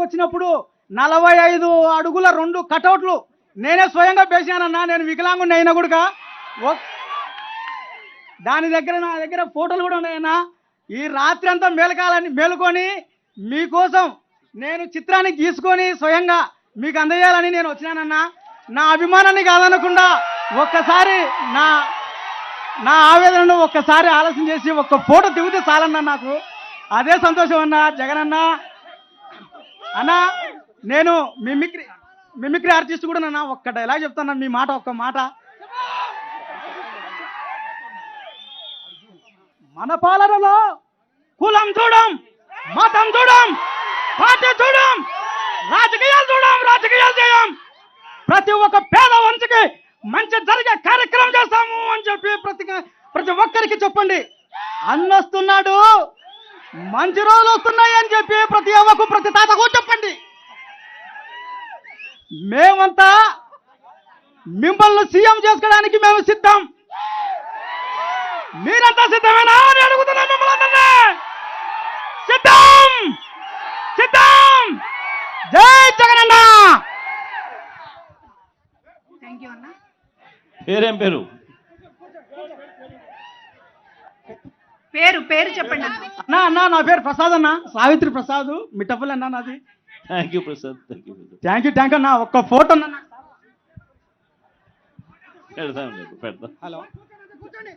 ఎన్నికలకు వచ్చినప్పుడు 45 అడుగుల 2 కటౌట్లు నేనే స్వయంగా వేసానన్నా. నేను వికలాంగుని అయినా కూడా దాని దగ్గర నా దగ్గర ఫోటోలు కూడా ఉన్నాయన్నా. ఈ రాత్రి అంతా మేలుకొని మీకోసం నేను చిత్రాన్ని గీసుకొని స్వయంగా మీకు అందజేయాలని నేను వచ్చినానన్నా. నా అభిమానాన్ని కాదనకుండా ఒక్కసారి నా ఆవేదనను ఒక్కసారి ఆలోచన చేసి ఒక్క ఫోటో దిగితే చాలన్నా, నాకు అదే సంతోషం అన్నా. జగన్ అన్నా నేను మిమిక్రీ ఆర్టిస్ట్ కూడా నన్నా. ఒక్క డైలాగ్ చెప్తాను, మీ మాట ఒక్క మాట. మన పాలనలో కులం చూడం, మతం చూడం, పార్టీ చూడం, రాజకీయాలు చేయం. ప్రతి ఒక్క పేద వంశకి మంచి జరిగే కార్యక్రమం చేస్తాము అని చెప్పి ప్రతి ఒక్కరికి చెప్పండి. అన్నొస్తున్నాడు, మంచి రోజులు వస్తున్నాయి అని చెప్పి ప్రతి అవ్వకు ప్రతి తాతకు చెప్పండి. మేమంతా మిమ్మల్ని సీఎం చేసుకోవడానికి మేము సిద్ధం. మీరంతా సిద్ధమేనా అని అడుగుతున్నాం మిమ్మల్ని. సిద్ధం సిద్ధం. జై జగనన్న. పేరేం పేరు? పేరు చెప్పండి అన్నా. నా పేరు ప్రసాద్ అన్న, సావిత్రి ప్రసాద్ మిట్టపల్లి అన్నా నాది. Thank you Prasad. Thank you అన్న. ఒక్క ఫోటో అన్న పెడతాం. హలో కూర్చోండి